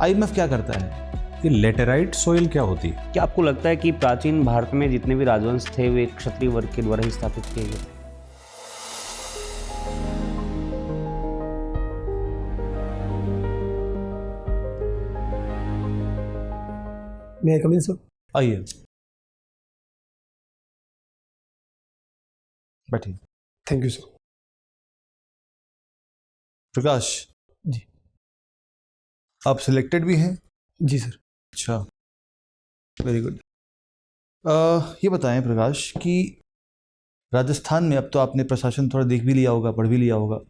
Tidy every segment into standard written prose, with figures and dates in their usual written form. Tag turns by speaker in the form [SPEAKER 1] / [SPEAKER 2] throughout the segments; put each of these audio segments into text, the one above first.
[SPEAKER 1] IMF क्या करता है?
[SPEAKER 2] कि लेटेराइट सोइल क्या होती है?
[SPEAKER 3] क्या आपको लगता है कि प्राचीन भारत में जितने भी राजवंश थे वे क्षत्रिय वर्ग के द्वारा ही स्थापित किए गए थे?
[SPEAKER 4] May I come in, sir?
[SPEAKER 1] आइए बैठिए।
[SPEAKER 4] Thank you, sir.
[SPEAKER 1] Prakash
[SPEAKER 4] ji
[SPEAKER 1] आप सिलेक्टेड भी हैं?
[SPEAKER 4] जी सर।
[SPEAKER 1] अच्छा, वेरी गुड। ये बताएं प्रकाश कि राजस्थान में, अब तो आपने प्रशासन थोड़ा देख भी लिया होगा, पढ़ भी लिया होगा,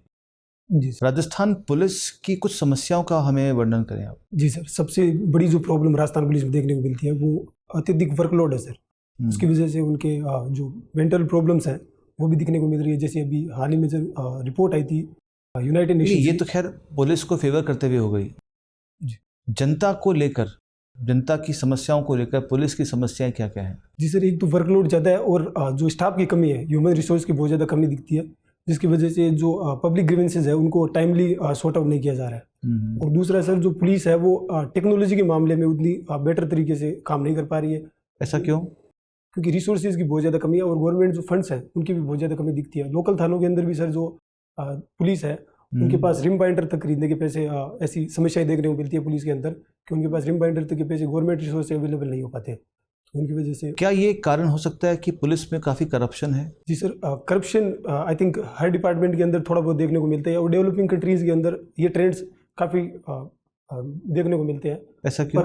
[SPEAKER 4] जी सर।
[SPEAKER 1] राजस्थान पुलिस की कुछ समस्याओं का हमें वर्णन करें आप।
[SPEAKER 4] जी सर, सबसे बड़ी जो प्रॉब्लम राजस्थान पुलिस में देखने को मिलती है वो अत्यधिक वर्कलोड है सर। उसकी वजह से उनके जो मेंटल प्रॉब्लम्स हैं वो भी दिखने को मिल रही है। जैसे अभी हाल ही में जो रिपोर्ट आई थी यूनाइटेड नेशन,
[SPEAKER 1] ये तो खैर पुलिस को फेवर करते हुए हो गई। जनता को लेकर, जनता की समस्याओं को लेकर पुलिस की समस्याएं क्या क्या हैं?
[SPEAKER 4] जी सर, एक तो वर्कलोड ज़्यादा है और जो स्टाफ की कमी है, ह्यूमन रिसोर्स की बहुत ज़्यादा कमी दिखती है, जिसकी वजह से जो पब्लिक ग्रीवेंसेज है उनको टाइमली सॉर्ट आउट नहीं किया जा रहा है। और दूसरा सर, जो पुलिस है वो टेक्नोलॉजी के मामले में उतनी बेटर तरीके से काम नहीं कर पा रही है।
[SPEAKER 1] ऐसा क्यों?
[SPEAKER 4] क्योंकि रिसोर्सेज की बहुत ज़्यादा कमी है और गवर्नमेंट जो फंड्स हैं उनकी भी बहुत ज़्यादा कमी दिखती है। लोकल थानों के अंदर भी सर जो पुलिस है उनके पास रिम बाइंडर तक खरीदने के पैसे, ऐसी समस्याएं देखने को मिलती है पुलिस के अंदर कि उनके पास रिम बाइंडर तक के पैसे गवर्नमेंट रिसोर्स अवेलेबल नहीं हो पाते, तो उनकी वजह से।
[SPEAKER 1] क्या ये कारण हो सकता है कि पुलिस में काफ़ी करप्शन है?
[SPEAKER 4] जी सर, करप्शन आई थिंक हर डिपार्टमेंट के अंदर थोड़ा बहुत देखने को मिलता है और डेवलपिंग कंट्रीज़ के अंदर ये ट्रेंड्स काफ़ी देखने को मिलते हैं।
[SPEAKER 1] ऐसा क्यों?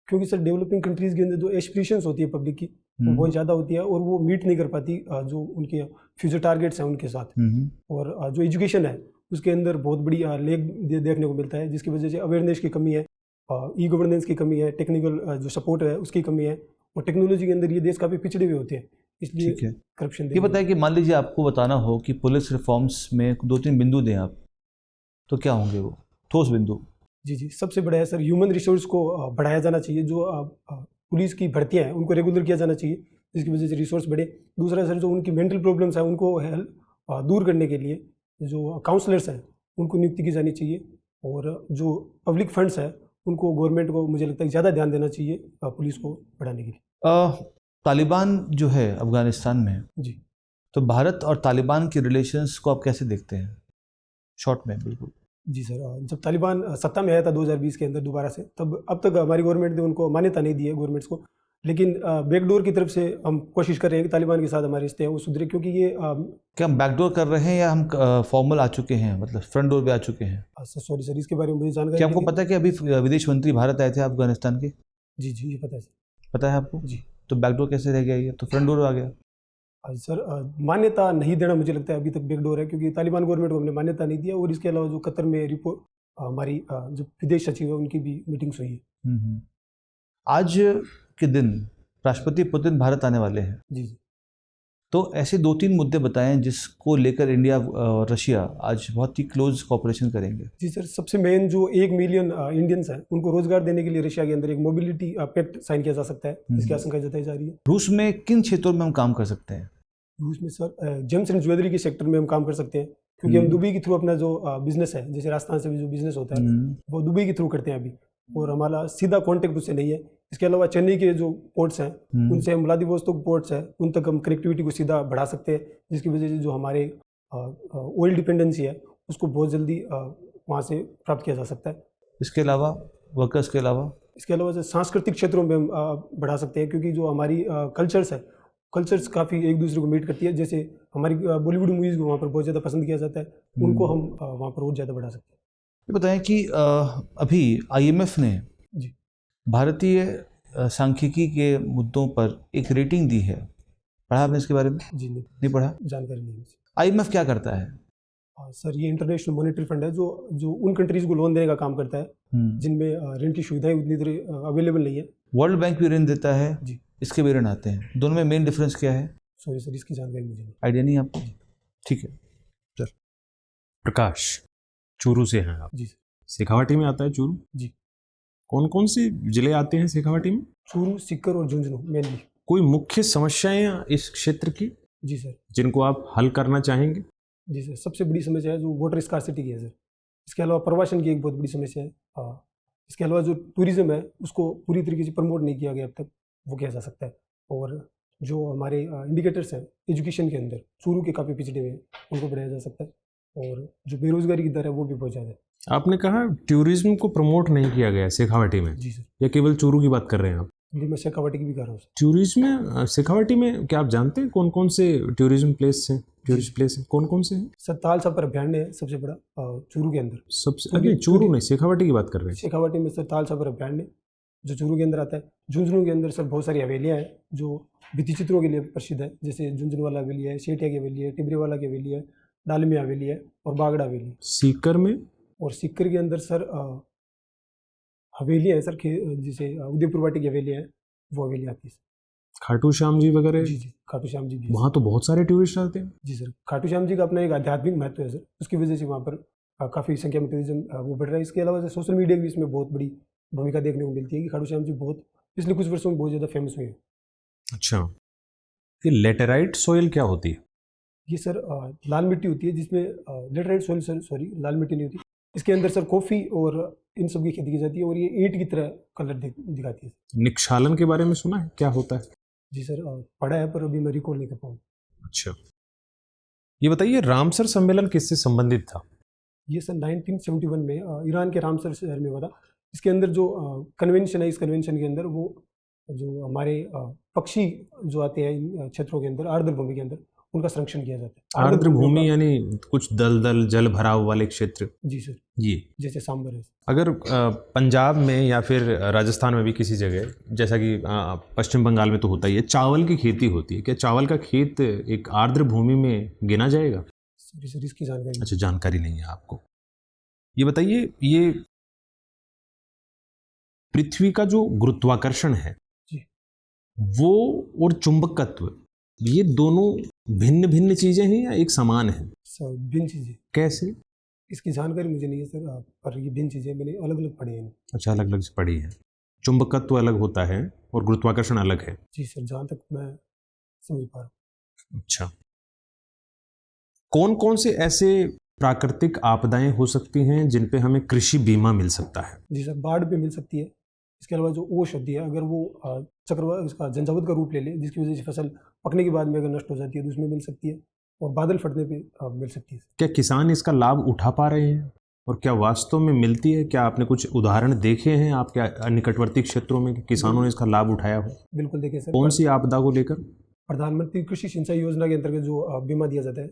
[SPEAKER 4] क्योंकि सर डेवलपिंग कंट्रीज़ के अंदर जो एस्पिरेशंस होती है पब्लिक की वो बहुत ज़्यादा होती है और वो मीट नहीं कर पाती जो उनके फ्यूचर टारगेट्स हैं उनके साथ। और जो एजुकेशन है उसके अंदर बहुत बड़ी लेग देखने को मिलता है, जिसकी वजह से अवेयरनेस की कमी है, ई गवर्नेंस की कमी है, टेक्निकल जो सपोर्ट है उसकी कमी है, और टेक्नोलॉजी के अंदर ये देश काफ़ी पिछड़े हुए होते हैं, इसलिए करप्शन।
[SPEAKER 1] ये बताएं कि मान लीजिए आपको बताना हो कि पुलिस रिफॉर्म्स में 2-3 बिंदु दें आप, तो क्या होंगे वो ठोस बिंदु?
[SPEAKER 4] जी, सबसे बड़ा है सर, ह्यूमन रिसोर्स को बढ़ाया जाना चाहिए। जो पुलिस की भर्तियाँ हैं उनको रेगुलर किया जाना चाहिए, जिसकी वजह से रिसोर्स बढ़े। दूसरा सर, जो उनकी मेंटल प्रॉब्लम्स हैं उनको दूर करने के लिए जो काउंसलर्स हैं उनको नियुक्ति की जानी चाहिए, और जो पब्लिक फंड्स हैं उनको गवर्नमेंट को मुझे लगता है ज़्यादा ध्यान देना चाहिए पुलिस को बढ़ाने के लिए।
[SPEAKER 1] तालिबान जो है अफगानिस्तान में, जी, तो भारत और तालिबान के रिलेशंस को आप कैसे देखते हैं शॉर्ट में? बिल्कुल
[SPEAKER 4] जी सर, जब तालिबान सत्ता में आया था 2020 के अंदर दोबारा से, तब अब तक हमारी गवर्नमेंट ने उनको मान्यता नहीं दी है गवर्नमेंट्स को, लेकिन बैकडोर की तरफ से हम कोशिश कर रहे हैं कि तालिबान के साथ हमारे रिश्ते हैं वो सुधरे, क्योंकि ये
[SPEAKER 1] क्या हम बैकडोर कर रहे हैं या हम फॉर्मल आ चुके हैं, मतलब फ्रंट डोर पे आ चुके हैं?
[SPEAKER 4] सॉरी सर, इसके बारे में मुझे जानकारी।
[SPEAKER 1] क्या आपको पता है कि अभी विदेश मंत्री भारत आए थे अफगानिस्तान के?
[SPEAKER 4] जी ये पता है सर।
[SPEAKER 1] पता है आपको?
[SPEAKER 4] जी।
[SPEAKER 1] तो बैकडोर कैसे रह गया? ये तो फ्रंट डोर आ गया।
[SPEAKER 4] सर, मान्यता नहीं देना मुझे लगता है अभी तक बैकडोर है, क्योंकि तालिबान गवर्नमेंट को हमने मान्यता नहीं दिया, और इसके अलावा जो कतर में रिपोर्ट हमारी जो विदेश सचिव है उनकी भी मीटिंग्स हुई है।
[SPEAKER 1] आज के दिन राष्ट्रपति पुतिन भारत आने वाले हैं।
[SPEAKER 4] जी,
[SPEAKER 1] तो ऐसे 2-3 मुद्दे बताएं जिसको लेकर इंडिया और रशिया आज बहुत ही क्लोज कोऑपरेशन करेंगे।
[SPEAKER 4] जी सर, सबसे मेन जो 1 मिलियन इंडियंस हैं उनको रोजगार देने के लिए रशिया के अंदर एक मोबिलिटी पैक्ट साइन किया जा सकता है, इसकी आशंका जताई जा रही है।
[SPEAKER 1] रूस में किन क्षेत्रों में हम काम कर सकते हैं?
[SPEAKER 4] रूस में सर जेम्स एंड ज्वेलरी के सेक्टर में हम काम कर सकते हैं, क्योंकि हम दुबई के थ्रू अपना जो बिजनेस है, जैसे राजस्थान से भी जो बिजनेस होता है वो दुबई के थ्रू करते हैं अभी, और हमारा सीधा कॉन्टेक्ट उससे नहीं है। इसके अलावा चेन्नई के जो पोर्ट्स हैं उनसे हम व्लादिवोस्तोक पोर्ट्स हैं उन तक हम कनेक्टिविटी को सीधा बढ़ा सकते हैं, जिसकी वजह से जो हमारे ऑयल डिपेंडेंसी है उसको बहुत जल्दी वहाँ से प्राप्त किया जा सकता है।
[SPEAKER 1] इसके अलावा वर्कर्स के अलावा
[SPEAKER 4] इसके अलावा जो सांस्कृतिक क्षेत्रों में हम बढ़ा सकते हैं, क्योंकि जो हमारी कल्चर्स काफ़ी एक दूसरे को मीट करती है। जैसे हमारी बॉलीवुड मूवीज़ को वहाँ पर बहुत ज़्यादा पसंद किया जाता है, उनको हम वहाँ पर और ज़्यादा बढ़ा सकते हैं।
[SPEAKER 1] ये बताएं कि अभी आईएमएफ ने
[SPEAKER 4] जी
[SPEAKER 1] भारतीय सांख्यिकी के मुद्दों पर एक रेटिंग दी है, पढ़ा आपने इसके बारे में?
[SPEAKER 4] जी
[SPEAKER 1] नहीं पढ़ा,
[SPEAKER 4] जानकारी नहीं है।
[SPEAKER 1] आईएमएफ क्या करता है?
[SPEAKER 4] सर, ये इंटरनेशनल मॉनेटरी फंड है जो उन कंट्रीज को लोन देने का काम करता है जिनमें ऋण की सुविधाएं उतनी तरह अवेलेबल नहीं है।
[SPEAKER 1] वर्ल्ड बैंक भी ऋण देता है
[SPEAKER 4] जी,
[SPEAKER 1] इसके भी ऋण आते हैं, दोनों में मेन डिफरेंस क्या है?
[SPEAKER 4] सॉरी सर, इसकी जानकारी मुझे नहीं।
[SPEAKER 1] आइडिया नहीं आपको? ठीक है सर।
[SPEAKER 2] प्रकाश, चूरू से हैं आप?
[SPEAKER 4] जी।
[SPEAKER 2] शेखावाटी में आता है चूरू?
[SPEAKER 4] जी।
[SPEAKER 2] कौन कौन से जिले आते हैं शेखावाटी में?
[SPEAKER 4] चूरू, सीकर और झुंझुनू मेनली।
[SPEAKER 2] कोई मुख्य समस्याएं इस क्षेत्र की?
[SPEAKER 4] जी सर।
[SPEAKER 2] जिनको आप हल करना चाहेंगे?
[SPEAKER 4] जी सर, सबसे बड़ी समस्या है जो वाटर स्कार्सिटी की है सर। इसके अलावा प्रवासन की एक बहुत बड़ी समस्या है। इसके अलावा जो टूरिज्म है उसको पूरी तरीके से प्रमोट नहीं किया गया अब तक, वो किया जा सकता है। और जो हमारे इंडिकेटर्स हैं एजुकेशन के अंदर चूरू के काफ़ी पिछड़े हुए हैं, उनको बढ़ाया जा सकता है। और जो बेरोजगारी की दर है वो भी बहुत ज़्यादा है।
[SPEAKER 2] आपने कहा टूरिज्म को प्रमोट नहीं किया गया शेखावाटी में,
[SPEAKER 4] जी सर,
[SPEAKER 2] या केवल चूरू की बात कर रहे हैं आप?
[SPEAKER 4] हिंदी में शेखावाटी की भी कर रहा हूँ सर।
[SPEAKER 2] टूरिज्म में शेखावाटी में क्या आप जानते हैं कौन कौन से टूरिज्म प्लेस हैं? टूरिस्ट प्लेस हैं कौन कौन से हैं?
[SPEAKER 4] सर ताल छापर अभ्यारण्य है सबसे बड़ा चूरू के अंदर।
[SPEAKER 2] सबसे अरे चूरू नहीं, शेखावाटी की बात कर रहे हैं।
[SPEAKER 4] शेखावाटी में सर ताल छापर अभ्यारण्य जो चूरू के अंदर आता है। झुंझुनू के अंदर सर बहुत सारी हवेलियाँ हैं जो भित्ति चित्रों के लिए प्रसिद्ध है, जैसे झुंझुनवाला हवेली है, सेठिया की हवेली है, टिबरेवाला की हवेली है, डालमिया हवेली है और बागड़ा हवेली है।
[SPEAKER 2] सीकर में?
[SPEAKER 4] और सीकर के अंदर सर हवेलियाँ हैं सर, जैसे उदयपुर वाटी की हवेलियाँ हैं, वो हवेली आती है सर।
[SPEAKER 2] खाटू श्याम जी वगैरह?
[SPEAKER 4] जी जी, खाटू श्याम जी भी है
[SPEAKER 2] वहाँ तो बहुत सारे टूरिस्ट आते हैं।
[SPEAKER 4] जी सर। खाटू श्याम जी का अपना एक आध्यात्मिक महत्व है सर, उसकी वजह से वहाँ पर काफ़ी संख्या में टूरिज्म वो बढ़ रहा है। इसके अलावा सोशल मीडिया भी इसमें बहुत बड़ी भूमिका देखने को मिलती है कि खाटू श्याम जी बहुत पिछले कुछ वर्षों में बहुत ज़्यादा फेमस हुए हैं।
[SPEAKER 2] अच्छा, ये लेटेराइट सोइल क्या होती है?
[SPEAKER 4] ये सर लाल मिट्टी होती है जिसमें लेटराइट सोइल सर, सॉरी लाल मिट्टी नहीं होती। इसके अंदर सर कॉफ़ी और इन सब की खेती की जाती है और ये ईंट की तरह कलर दिखाती है।
[SPEAKER 2] निक्षालन के बारे में सुना है, क्या होता है?
[SPEAKER 4] जी सर, पढ़ा है पर अभी मैं रिकॉल नहीं कर पाऊँ।
[SPEAKER 2] अच्छा, ये बताइए रामसर सम्मेलन किससे संबंधित था?
[SPEAKER 4] ये सर 1971 में ईरान के रामसर शहर में हुआ था। इसके अंदर जो कन्वेंशन है, इस कन्वेंशन के अंदर वो जो हमारे पक्षी जो आते हैं इन क्षेत्रों के अंदर, आर्द्र भूमि के अंदर, उनका संरक्षण किया जाता है।
[SPEAKER 2] आर्द्र भूमि यानी कुछ दलदल जल भराव वाले क्षेत्र?
[SPEAKER 4] जी सर,
[SPEAKER 2] ये
[SPEAKER 4] जैसे सांबर है।
[SPEAKER 2] अगर पंजाब में या फिर राजस्थान में भी किसी जगह, जैसा कि पश्चिम बंगाल में तो होता ही है, चावल की खेती होती है, क्या चावल का खेत एक आर्द्र भूमि में गिना जाएगा?
[SPEAKER 4] सर इसकी जानकारी।
[SPEAKER 2] अच्छा, जानकारी नहीं है आपको। ये बताइए, ये पृथ्वी का जो गुरुत्वाकर्षण है
[SPEAKER 4] जी,
[SPEAKER 2] वो और चुंबकत्व, ये दोनों भिन्न भिन्न चीजें हैं या एक समान है?
[SPEAKER 4] सर भिन्न चीज़ें।
[SPEAKER 2] कैसे?
[SPEAKER 4] इसकी जानकारी मुझे नहीं है सर, पर ये भिन्न चीज़ें मैंने अलग अलग पढ़ी हैं।
[SPEAKER 2] अच्छा, अलग अलग से पढ़ी है। चुंबकत्व अलग होता है और गुरुत्वाकर्षण अलग है।
[SPEAKER 4] जी सर, जहाँ तक मैं समझ पा रहा हूँ।
[SPEAKER 2] अच्छा, कौन कौन से ऐसे प्राकृतिक आपदाएं हो सकती हैं जिन पे हमें कृषि बीमा मिल सकता है?
[SPEAKER 4] जी सर, बाढ़ पे मिल सकती है। इसके अलावा जो ओश होती है, अगर वो चक्रवात इसका झंझावत का रूप ले ले, जिसकी वजह से फसल पकने के बाद में अगर नष्ट हो जाती है तो उसमें मिल सकती है। और बादल फटने पे मिल सकती है।
[SPEAKER 2] क्या किसान इसका लाभ उठा पा रहे हैं और क्या वास्तव में मिलती है? क्या आपने कुछ उदाहरण देखे हैं आपके निकटवर्ती क्षेत्रों में कि किसानों ने इसका लाभ उठाया हो?
[SPEAKER 4] बिल्कुल, देखिए सर,
[SPEAKER 2] कौन सी आपदा को लेकर?
[SPEAKER 4] प्रधानमंत्री कृषि सिंचाई योजना के अंतर्गत जो बीमा दिया जाता है,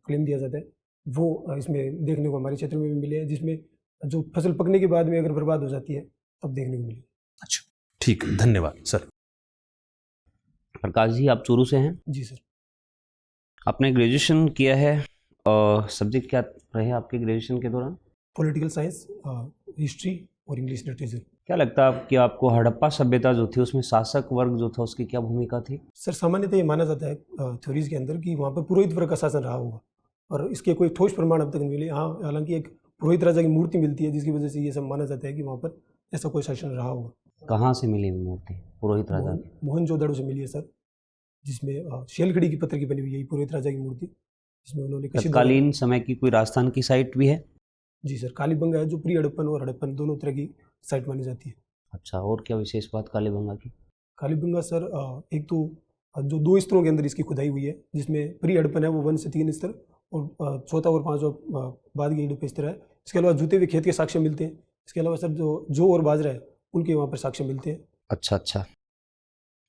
[SPEAKER 4] क्लेम दिया जाता है, वो इसमें देखने को हमारे क्षेत्र में भी मिले हैं, जिसमें जो फसल पकने के बाद में अगर बर्बाद हो जाती है तब देखने को मिले।
[SPEAKER 2] अच्छा, ठीक है, धन्यवाद सर।
[SPEAKER 3] प्रकाश जी, आप चूरू से हैं?
[SPEAKER 4] जी सर।
[SPEAKER 3] आपने ग्रेजुएशन किया है और सब्जेक्ट क्या रहे आपके ग्रेजुएशन के दौरान?
[SPEAKER 4] पॉलिटिकल साइंस, हिस्ट्री और इंग्लिश लिटरेचर।
[SPEAKER 3] क्या लगता है कि आपको हड़प्पा सभ्यता जो थी उसमें शासक वर्ग जो था उसकी क्या भूमिका थी?
[SPEAKER 4] सर सामान्यतः ये माना जाता है थ्योरीज के अंदर कि वहाँ पर पुरोहित वर्ग का शासन रहा होगा, और इसके कोई ठोस प्रमाण अब तक नहीं मिले। हाँ, हालांकि एक पुरोहित राजा की मूर्ति मिलती है जिसकी वजह से ये सब माना जाता है कि वहाँ पर ऐसा कोई शासन रहा होगा।
[SPEAKER 3] कहाँ से मिली मूर्ति पुरोहित राजा की?
[SPEAKER 4] मोहनजोदड़ो से मिली है सर, जिसमें शेलखड़ी की पत्थर की बनी हुई है पुरोहित राजा की मूर्ति, जिसमें उन्होंने
[SPEAKER 3] तत्कालीन समय की कोई राजस्थान की साइट भी है?
[SPEAKER 4] जी सर, कालीबंगा है जो प्री हड़प्पन और हड़प्पन दोनों तरह की साइट मानी जाती है।
[SPEAKER 3] अच्छा, और क्या विशेष बात कालीबंगा की?
[SPEAKER 4] कालीबंगा सर एक तो जो 2 स्तरों के अंदर इसकी खुदाई हुई है, जिसमें प्री हड़प्पन है वो 1 से 3 स्तर और चौथा और 5वां बाद की हड़प्पन स्तर है। इसके अलावा जूते हुए खेत के साक्ष्य मिलते हैं। इसके अलावा सर जो और बाजरा है उनके वहाँ पर साक्ष्य मिलते हैं।
[SPEAKER 3] अच्छा अच्छा,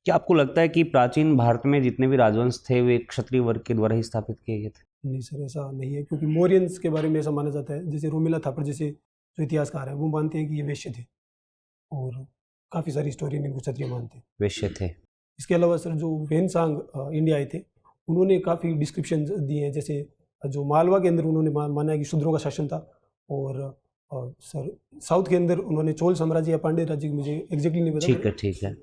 [SPEAKER 3] क्या आपको लगता है कि प्राचीन भारत में जितने भी राजवंश थे वे क्षत्रिय वर्ग के द्वारा ही स्थापित किए गए थे?
[SPEAKER 4] नहीं सर, ऐसा नहीं है, क्योंकि मौर्यंस के बारे में ऐसा माना जाता है, जैसे रोमिला थापर जैसे जो इतिहासकार है वो मानते हैं कि ये वैश्य थे, और काफ़ी सारी हिस्टोरियन इनको क्षत्रिय मानते हैं।
[SPEAKER 3] वैश्य थे।
[SPEAKER 4] इसके अलावा सर जो वेनसांग इंडिया आए थे उन्होंने काफ़ी डिस्क्रिप्शन दिए हैं, जैसे जो मालवा के अंदर उन्होंने माना है कि शूद्रों का शासन था, और सर साउथ के अंदर उन्होंने चोल साम्राज्य या पांड्य राज्य, मुझे एग्जैक्टली नहीं पता।
[SPEAKER 3] ठीक है ठीक है।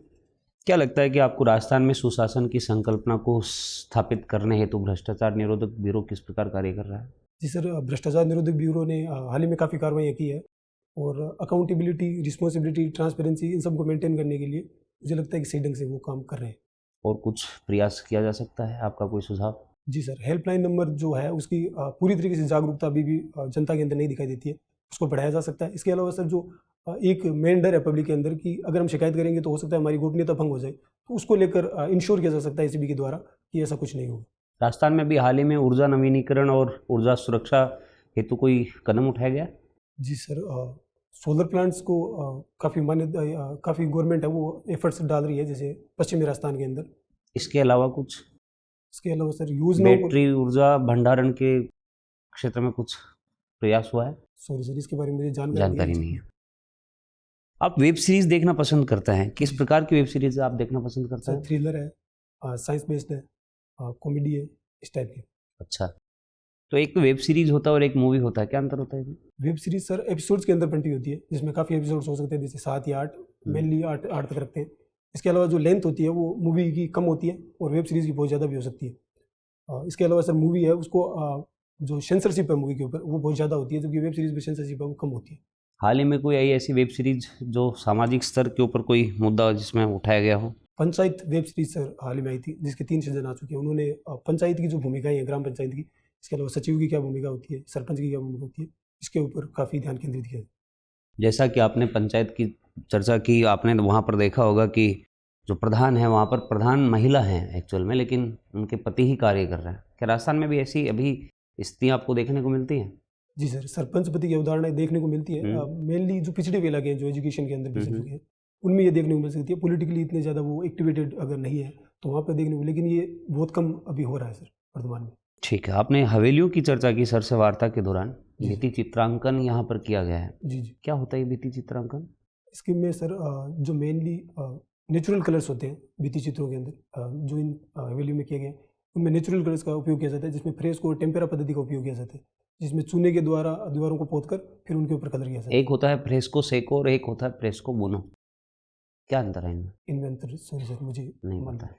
[SPEAKER 3] क्या लगता है कि आपको राजस्थान में सुशासन की संकल्पना को स्थापित करने हेतु भ्रष्टाचार निरोधक ब्यूरो किस प्रकार कार्य कर रहा है?
[SPEAKER 4] जी सर, भ्रष्टाचार निरोधक ब्यूरो ने हाल ही में काफ़ी कार्रवाई की है, और अकाउंटेबिलिटी, रिस्पॉन्सिबिलिटी, ट्रांसपेरेंसी, इन सबको मेंटेन करने के लिए मुझे लगता है कि सही ढंग से वो काम कर रहे हैं।
[SPEAKER 3] और कुछ प्रयास किया जा सकता है? आपका कोई सुझाव?
[SPEAKER 4] जी सर, हेल्पलाइन नंबर जो है उसकी पूरी तरीके से जागरूकता अभी भी जनता के अंदर नहीं दिखाई देती है। उसको बढ़ाया जा सकता है। इसके अलावा सर जो एक मेन डर है पब्लिक के अंदर कि अगर हम शिकायत करेंगे तो हो सकता है हमारी गोपनीयता भंग हो जाए, तो उसको लेकर इंश्योर किया जा सकता है ECB के द्वारा कि ऐसा कुछ नहीं होगा।
[SPEAKER 3] राजस्थान में भी हाल ही में ऊर्जा नवीनीकरण और ऊर्जा सुरक्षा हेतु कोई कदम उठाया गया?
[SPEAKER 4] जी सर, सोलर प्लांट्स को काफ़ी मान्यता, काफ़ी गवर्नमेंट है वो एफर्ट्स डाल रही है, जैसे पश्चिमी राजस्थान के अंदर।
[SPEAKER 3] इसके अलावा कुछ
[SPEAKER 4] इसके अलावा सर योजनाओं को,
[SPEAKER 3] बैटरी ऊर्जा भंडारण के क्षेत्र में कुछ प्रयास हुआ है?
[SPEAKER 4] सॉरी सर, इसके बारे में मुझे
[SPEAKER 3] जानकारी नहीं है। आप वेब सीरीज देखना पसंद करते हैं, किस प्रकार की वेब सीरीज आप देखना पसंद करते
[SPEAKER 4] सर
[SPEAKER 3] हैं?
[SPEAKER 4] थ्रिलर है, साइंस बेस्ड है, कॉमेडी है, इस टाइप की।
[SPEAKER 3] अच्छा, तो एक तो वेब सीरीज होता है और एक मूवी होता है, क्या अंतर होता है इसमें?
[SPEAKER 4] वेब सीरीज सर एपिसोड्स के अंदर बंटी होती है, जिसमें काफ़ी एपिसोड्स हो सकते हैं, जैसे 7 या 8, मेनली 8 तक रखते हैं। इसके अलावा जो लेंथ होती है वो मूवी की कम होती है और वेब सीरीज़ की बहुत ज़्यादा भी हो सकती है। इसके अलावा सर मूवी है उसको जो सेंसरशिप है मूवी के ऊपर वो बहुत ज़्यादा होती है, जबकि वेब सीरीज़ में सेंसरशिप है वो कम होती है।
[SPEAKER 3] हाल ही में कोई आई ऐसी वेब सीरीज जो सामाजिक स्तर के ऊपर कोई मुद्दा जिसमें उठाया गया हो?
[SPEAKER 4] पंचायत वेब सीरीज सर हाल ही में आई थी, जिसके 3 सीजन आ चुके हैं। उन्होंने पंचायत की जो भूमिकाएं हैं, ग्राम पंचायत की, इसके अलावा सचिव की क्या भूमिका होती है, सरपंच की क्या भूमिका होती है, इसके ऊपर काफ़ी ध्यान केंद्रित किया है।
[SPEAKER 3] जैसा कि आपने पंचायत की चर्चा की, आपने वहाँ पर देखा होगा कि जो प्रधान है वहाँ पर प्रधान महिला हैं एक्चुअल में, लेकिन उनके पति ही कार्य कर रहे हैं। क्या राजस्थान में भी ऐसी अभी स्थितियाँ आपको देखने को मिलती हैं?
[SPEAKER 4] जी सर, सरपंच पति की उदाहरण देखने को मिलती है। मेनली जो पिछड़े हुए इलाके हैं, जो एजुकेशन के अंदर पिछड़ चुके हैं, उनमें ये देखने को मिल सकती है। पॉलिटिकली इतने ज़्यादा वो एक्टिवेटेड अगर नहीं है तो वहाँ पे देखने को, लेकिन ये बहुत कम अभी हो रहा है सर वर्तमान में।
[SPEAKER 3] ठीक है, आपने हवेलियों की चर्चा की सर से वार्ता के दौरान। भित्ति चित्रांकन यहाँ पर किया गया है,
[SPEAKER 4] जी जी।
[SPEAKER 3] क्या होता है भित्ति चित्रांकन?
[SPEAKER 4] इसके में सर जो मेनली नेचुरल कलर्स होते हैं भित्ति चित्रों के अंदर, जो इन हवेलियों में किए गए हैं, उनमें नेचुरल कलर्स का उपयोग किया जाता है, जिसमें फ्रेस्को और टेम्पेरा पद्धति का उपयोग किया जाता है, जिसमें चूने के द्वारा दीवारों को पोतकर फिर उनके ऊपर कलर किया जाता है।
[SPEAKER 3] एक होता है फ्रेस्को सेको और एक होता है फ्रेस्को बुनो, क्या अंतर है इनमें?
[SPEAKER 4] इनमें अंतर सॉरी सर मुझे
[SPEAKER 3] नहीं पता है।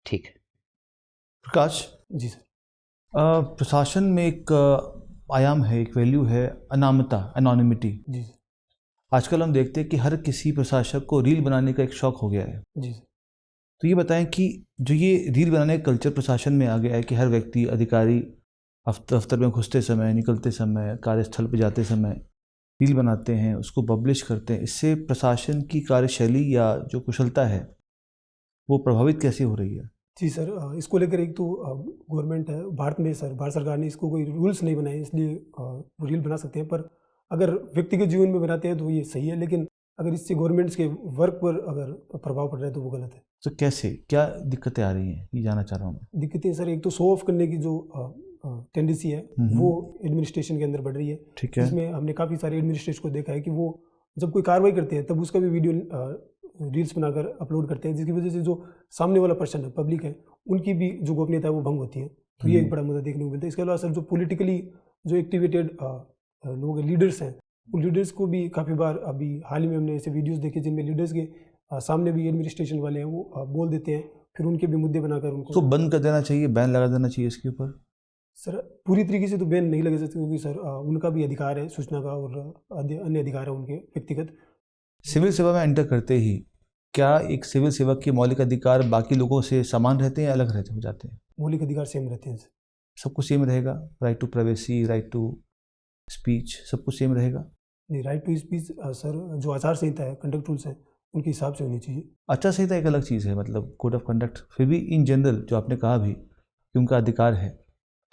[SPEAKER 3] ठीक है
[SPEAKER 1] प्रकाश,
[SPEAKER 4] जी सर।
[SPEAKER 1] प्रशासन में एक आयाम है, एक वैल्यू है अनामता, एनोनिमिटी।
[SPEAKER 4] जी सर।
[SPEAKER 1] आजकल हम देखते हैं कि हर किसी प्रशासक को रील बनाने का एक शौक हो गया है।
[SPEAKER 4] जी सर।
[SPEAKER 1] तो ये बताएं कि जो ये रील बनाने का कल्चर प्रशासन में आ गया है कि हर व्यक्ति, अधिकारी दफ्तर में घुसते समय, निकलते समय, कार्यस्थल पर जाते समय रील बनाते हैं, उसको पब्लिश करते हैं, इससे प्रशासन की कार्यशैली या जो कुशलता है वो प्रभावित कैसे हो रही है?
[SPEAKER 4] जी सर, इसको लेकर एक तो गवर्नमेंट है भारत में, सर भारत सरकार ने इसको कोई रूल्स नहीं बनाए, इसलिए रील बना सकते हैं। पर अगर व्यक्तिगत जीवन में बनाते हैं तो ये सही है, लेकिन अगर इससे गवर्नमेंट्स के वर्क पर अगर प्रभाव पड़ रहा है तो वो गलत है।
[SPEAKER 1] तो कैसे, क्या दिक्कतें आ रही हैं, ये जानना चाह रहा हूँ मैं।
[SPEAKER 4] दिक्कतें सर, एक तो शो ऑफ करने की जो टेंडेंसी है वो एडमिनिस्ट्रेशन के अंदर बढ़ रही है।
[SPEAKER 1] ठीक है।
[SPEAKER 4] इसमें हमने काफ़ी सारे एडमिनिस्ट्रेशन को देखा है कि वो जब कोई कार्रवाई करते हैं तब उसका भी वीडियो रील्स बनाकर अपलोड करते हैं, जिसकी वजह से जो सामने वाला पर्सन है, पब्लिक है, उनकी भी जो गोपनीयता है वो भंग होती है। तो ये एक बड़ा मुद्दा देखने को मिलता है। इसके अलावा सर जो पॉलिटिकली जो एक्टिवेटेड लोग लीडर्स हैं, उन लीडर्स को भी काफ़ी बार अभी हाल ही में हमने ऐसे वीडियोस देखे जिनमें लीडर्स के सामने भी एडमिनिस्ट्रेशन वाले हैं वो बोल देते हैं, फिर उनके भी मुद्दे बनाकर उनको
[SPEAKER 1] तो बंद कर देना चाहिए, बैन लगा देना चाहिए इसके ऊपर।
[SPEAKER 4] सर पूरी तरीके से तो बैन नहीं लगा सकते, क्योंकि सर उनका भी अधिकार है सूचना का और अन्य अधिकार है उनके व्यक्तिगत।
[SPEAKER 1] सिविल सेवा में एंटर करते ही क्या एक सिविल सेवक के मौलिक अधिकार बाकी लोगों से समान रहते हैं या अलग रहते हो जाते हैं?
[SPEAKER 4] मौलिक अधिकार सेम रहते हैं सर।
[SPEAKER 1] सब कुछ सेम रहेगा? Right to privacy, right to speech, सब कुछ सेम रहेगा?
[SPEAKER 4] नहीं, राइट टू स्पीच सर जो आचार संहिता है, कंडक्ट रूल्स हैं, उनके हिसाब से होनी चाहिए।
[SPEAKER 1] आचार संहिता एक अलग चीज़ है, मतलब कोड ऑफ कंडक्ट। फिर भी इन जनरल जो आपने कहा भी कि उनका अधिकार है,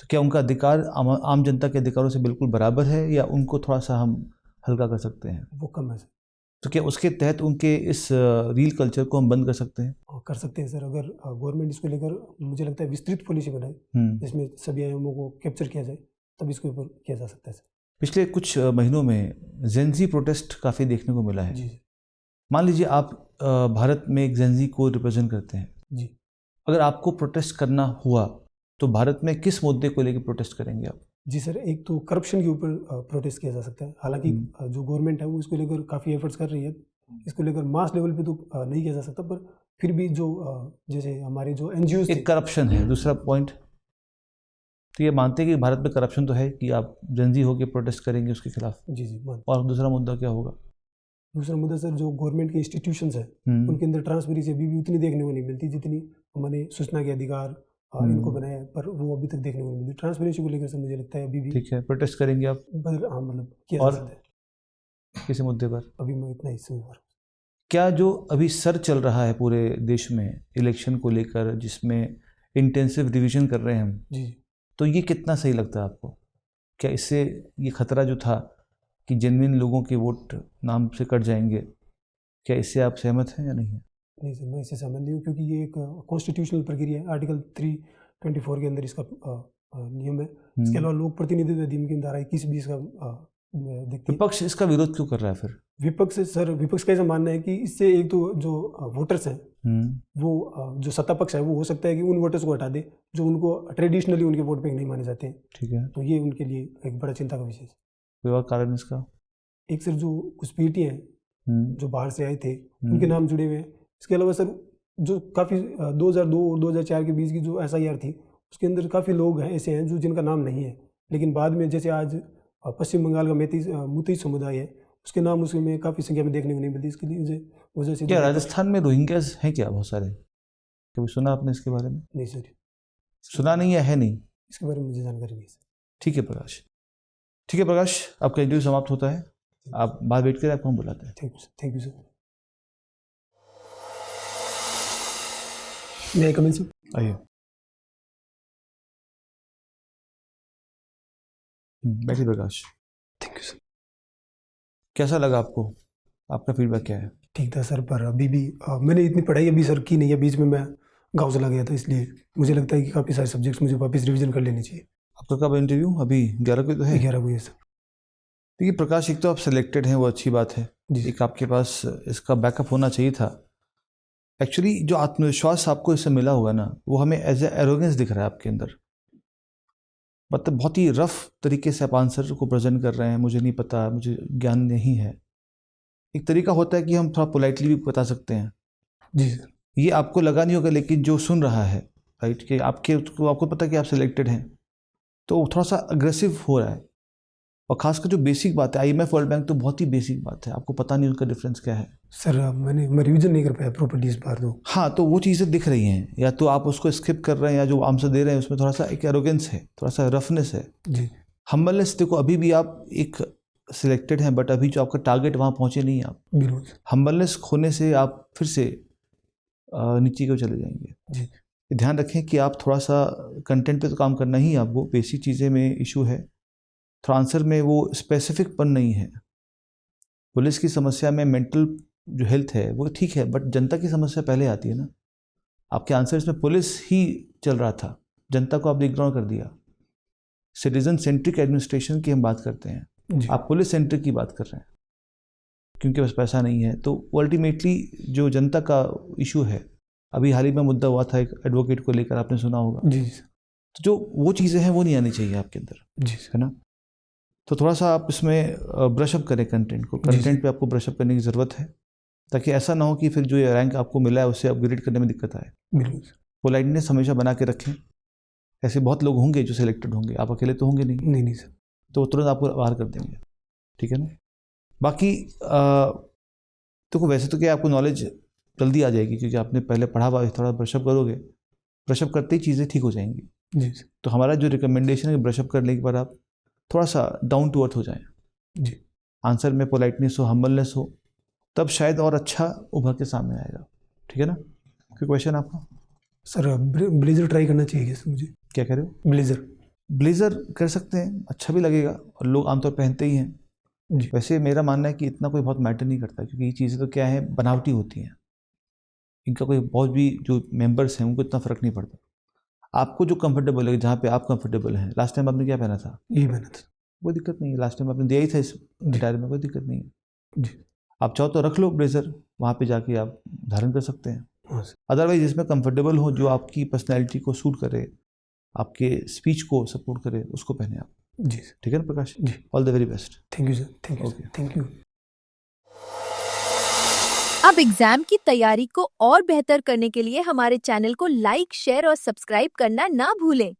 [SPEAKER 1] तो क्या उनका अधिकार आम जनता के अधिकारों से बिल्कुल बराबर है या उनको थोड़ा सा हम हल्का कर सकते हैं?
[SPEAKER 4] वो कम है सर।
[SPEAKER 1] तो क्या उसके तहत उनके इस रील कल्चर को हम बंद कर सकते हैं?
[SPEAKER 4] कर सकते हैं सर, अगर गवर्नमेंट इसको लेकर मुझे लगता है विस्तृत पॉलिसी बनाए जिसमें सभी आयामों को कैप्चर किया जाए, तब इसके ऊपर किया जा सकता है सर।
[SPEAKER 1] पिछले कुछ महीनों में जेनजी प्रोटेस्ट काफ़ी देखने को मिला है।
[SPEAKER 4] जी
[SPEAKER 1] मान लीजिए आप भारत में एक जेनजी को रिप्रेजेंट करते हैं
[SPEAKER 4] जी।
[SPEAKER 1] अगर आपको प्रोटेस्ट करना हुआ तो भारत में किस मुद्दे को लेकर प्रोटेस्ट करेंगे आप?
[SPEAKER 4] जी सर, एक तो करप्शन के ऊपर प्रोटेस्ट किया जा सकता है। हालांकि जो गवर्नमेंट है वो इसको लेकर काफ़ी एफर्ट्स कर रही है, इसको लेकर मास लेवल पे तो नहीं किया जा सकता, पर फिर भी जो जैसे हमारे जो NGOs
[SPEAKER 1] एक करप्शन है, दूसरा पॉइंट। तो ये मानते हैं कि भारत में करप्शन तो है कि आप जेनजी होकर प्रोटेस्ट करेंगे उसके खिलाफ?
[SPEAKER 4] जी जी मान।
[SPEAKER 1] और दूसरा मुद्दा क्या होगा?
[SPEAKER 4] दूसरा मुद्दा सर जो गवर्नमेंट के इंस्टीट्यूशंस हैं उनके अंदर ट्रांसपेरेंसी अभी भी उतनी देखने को नहीं मिलती जितनी हमारे सूचना के अधिकार, इनको बनाया है, पर वो अभी तक देखने को नहीं मिली। ट्रांसपेरेंसी को लेकर सर मुझे लगता है अभी भी
[SPEAKER 1] ठीक है, प्रोटेस्ट करेंगे आप
[SPEAKER 4] हाँ मतलब किया जा
[SPEAKER 1] और
[SPEAKER 4] सकता है।
[SPEAKER 1] किसी मुद्दे पर?
[SPEAKER 4] अभी मैं इतना ही समझ पा रहा हूँ।
[SPEAKER 1] क्या जो अभी सर चल रहा है पूरे देश में इलेक्शन को लेकर, जिसमें इंटेंसिव रिवीजन कर रहे हैं हम,
[SPEAKER 4] जी
[SPEAKER 1] तो ये कितना सही लगता है आपको? क्या इससे ये खतरा जो था कि जेन्युइन लोगों के वोट नाम से कट जाएंगे, क्या इससे आप सहमत हैं या नहीं है?
[SPEAKER 4] नहीं सर, मैं इससे सहमत नहीं हूँ, क्योंकि ये एक कॉन्स्टिट्यूशनल प्रक्रिया है। आर्टिकल 324 के अंदर इसका नियम है। इसके अलावा लोक प्रतिनिधित्व अधिनियम की धारा 21 भी इसका देखते हैं।
[SPEAKER 1] विपक्ष इसका विरोध क्यों कर रहा है फिर?
[SPEAKER 4] विपक्ष का ऐसा मानना है कि इससे एक तो जो वोटर्स हैं वो जो सत्ता पक्ष है वो हो सकता है कि उन वोटर्स को हटा दे जो उनको ट्रेडिशनली उनके वोट बैंक नहीं माने जाते हैं।
[SPEAKER 1] ठीक है,
[SPEAKER 4] तो ये उनके लिए एक बड़ा चिंता का विषय है।
[SPEAKER 1] कोई और कारण इसका?
[SPEAKER 4] एक सर जो कुछ पीटी हैं जो बाहर से आए थे उनके नाम जुड़े हुए हैं। इसके अलावा सर जो काफ़ी 2002 और 2004 के बीच की जो SIR थी उसके अंदर काफ़ी लोग हैं ऐसे हैं जो जिनका नाम नहीं है, लेकिन बाद में जैसे आज पश्चिम बंगाल का मुती समुदाय है उसके नाम उसमें काफ़ी संख्या में देखने को नहीं मिलती। इसके लिए वजह से
[SPEAKER 1] क्या राजस्थान में रोहिंग्यास हैं क्या बहुत सारे? कभी सुना आपने इसके बारे में?
[SPEAKER 4] नहीं सर,
[SPEAKER 1] सुना नहीं है नहीं?
[SPEAKER 4] इसके बारे में मुझे जानकारी नहीं सर।
[SPEAKER 1] ठीक है प्रकाश, ठीक है प्रकाश, आपका इंटरव्यू समाप्त होता है, आप बाहर वेट करें, आपको हम बुलाते हैं।
[SPEAKER 4] Thank you sir. मैं कमिंग सर?
[SPEAKER 1] आइए, बैठिए प्रकाश।
[SPEAKER 4] Thank you sir.
[SPEAKER 1] कैसा लगा आपको? आपका फीडबैक क्या है?
[SPEAKER 4] ठीक था सर, पर अभी भी मैंने इतनी पढ़ाई अभी सर की नहीं है। बीच में मैं गाँव चला गया था, इसलिए मुझे लगता है कि काफ़ी सारे सब्जेक्ट्स मुझे वापस रिवीजन कर लेने चाहिए।
[SPEAKER 1] आपका कब इंटरव्यू? अभी 11 को तो है।
[SPEAKER 4] 11 को है सर।
[SPEAKER 1] देखिए प्रकाश, एक तो आप सिलेक्टेड हैं, वो अच्छी बात है।
[SPEAKER 4] जी।
[SPEAKER 1] एक आपके पास इसका बैकअप होना चाहिए था। एक्चुअली जो आत्मविश्वास आपको इससे मिला होगा ना, वो हमें एज ए एरोगेंस दिख रहा है आपके अंदर। मतलब बहुत ही रफ तरीके से आप आंसर को प्रेजेंट कर रहे हैं, मुझे नहीं पता, मुझे ज्ञान नहीं है। एक तरीका होता है कि हम थोड़ा पोलाइटली भी बता सकते हैं।
[SPEAKER 4] जी सर।
[SPEAKER 1] ये आपको लगा नहीं होगा, लेकिन जो सुन रहा है राइट कि आपको पता कि आप सिलेक्टेड हैं, तो वो थोड़ा सा अग्रेसिव हो रहा है। और खासकर जो बेसिक बात है, IMF वर्ल्ड बैंक तो बहुत ही बेसिक बात है, आपको पता नहीं उनका डिफरेंस क्या है।
[SPEAKER 4] सर मैं रिवीजन नहीं कर पाया प्रॉपर्ली इस बार। तो
[SPEAKER 1] हाँ, तो वो चीज़ें दिख रही हैं, या तो आप उसको स्किप कर रहे हैं, या जो आंसर दे रहे हैं उसमें थोड़ा सा एक एरोगेंस है, थोड़ा सा रफनेस है।
[SPEAKER 4] जी।
[SPEAKER 1] हम्बलनेस, देखो अभी भी आप एक सिलेक्टेड हैं, बट अभी जो आपका टारगेट वहाँ पहुँचे नहीं आप।
[SPEAKER 4] बिल्कुल।
[SPEAKER 1] हम्बलनेस खोने से आप फिर से नीचे को चले जाएंगे।
[SPEAKER 4] जी।
[SPEAKER 1] ध्यान रखें कि आप थोड़ा सा कंटेंट पे तो काम करना ही है आपको, बेसिक चीज़ें में इशू है, थोड़ा आंसर में वो स्पेसिफिक पन नहीं है। पुलिस की समस्या में मेंटल जो हेल्थ है वो ठीक है, बट जनता की समस्या पहले आती है ना। आपके आंसर्स में पुलिस ही चल रहा था, जनता को आपने इग्नोर कर दिया। सिटीजन सेंट्रिक एडमिनिस्ट्रेशन की हम बात करते हैं,
[SPEAKER 4] जी।
[SPEAKER 1] आप पुलिस सेंट्रिक की बात कर रहे हैं, क्योंकि बस पैसा नहीं है। तो अल्टीमेटली जो जनता का इशू है, अभी हाल ही में मुद्दा हुआ था एक एडवोकेट को लेकर, आपने सुना होगा।
[SPEAKER 4] जी।
[SPEAKER 1] तो जो वो चीज़ें हैं वो नहीं आनी चाहिए आपके अंदर,
[SPEAKER 4] जी
[SPEAKER 1] है ना। तो थोड़ा सा आप इसमें ब्रशअप करें कंटेंट को, कंटेंट पे आपको ब्रशअप करने की ज़रूरत है, ताकि ऐसा ना हो कि फिर जो ये रैंक आपको मिला है उससे अपग्रेड करने में दिक्कत आए।
[SPEAKER 4] बिल्कुल।
[SPEAKER 1] पोलाइटनेस हमेशा बना के रखें। ऐसे बहुत लोग होंगे जो सिलेक्टेड होंगे, आप अकेले तो होंगे नहीं।
[SPEAKER 4] नहीं सर।
[SPEAKER 1] तो वो तुरंत आपको बाहर कर देंगे, ठीक है ना। बाकी तो वैसे तो क्या आपको नॉलेज जल्दी आ जाएगी, क्योंकि आपने पहले पढ़ा हुआ, थोड़ा ब्रशअप करोगे, ब्रशअप करते ही चीज़ें ठीक हो जाएंगी।
[SPEAKER 4] जी।
[SPEAKER 1] तो हमारा जो रिकमेंडेशन है, ब्रशअप करने के बाद आप थोड़ा सा डाउन टू अर्थ हो जाएं।
[SPEAKER 4] जी।
[SPEAKER 1] आंसर में पोलाइटनेस हो, हम्बलनेस हो, तब शायद और अच्छा उभर के सामने आएगा, ठीक है ना। कोई क्वेश्चन आपका?
[SPEAKER 4] सर ब्लेजर ट्राई करना चाहिए क्या मुझे?
[SPEAKER 1] क्या कह रहे हो? ब्लेजर कर सकते हैं, अच्छा भी लगेगा, और लोग आमतौर पर पहनते ही हैं
[SPEAKER 4] जी।
[SPEAKER 1] वैसे मेरा मानना है कि इतना कोई बहुत मैटर नहीं करता, क्योंकि ये चीज़ें तो क्या है, बनावटी होती हैं, इनका कोई बहुत भी जो मेंबर्स हैं उनको इतना फ़र्क नहीं पड़ता। आपको जो कंफर्टेबल है, जहाँ पे आप कंफर्टेबल हैं। लास्ट टाइम आपने क्या पहना था?
[SPEAKER 4] यही पहना था।
[SPEAKER 1] कोई दिक्कत नहीं है, लास्ट टाइम आपने दिया ही था इस अटायर में, कोई दिक्कत नहीं है जी। आप चाहो तो रख लो ब्लेजर, वहाँ पे जाके आप धारण कर सकते हैं। अदरवाइज इसमें कंफर्टेबल हो, जो आपकी पर्सनैलिटी को सूट करे, आपके स्पीच को सपोर्ट करे, उसको पहने आप
[SPEAKER 4] जी।
[SPEAKER 1] ठीक है ना Prakash
[SPEAKER 4] ji.
[SPEAKER 1] All the very best.
[SPEAKER 4] Thank you sir. Thank you. Thank you.
[SPEAKER 5] अब एग्जाम की तैयारी को और बेहतर करने के लिए हमारे चैनल को लाइक, शेयर और सब्सक्राइब करना ना भूलें।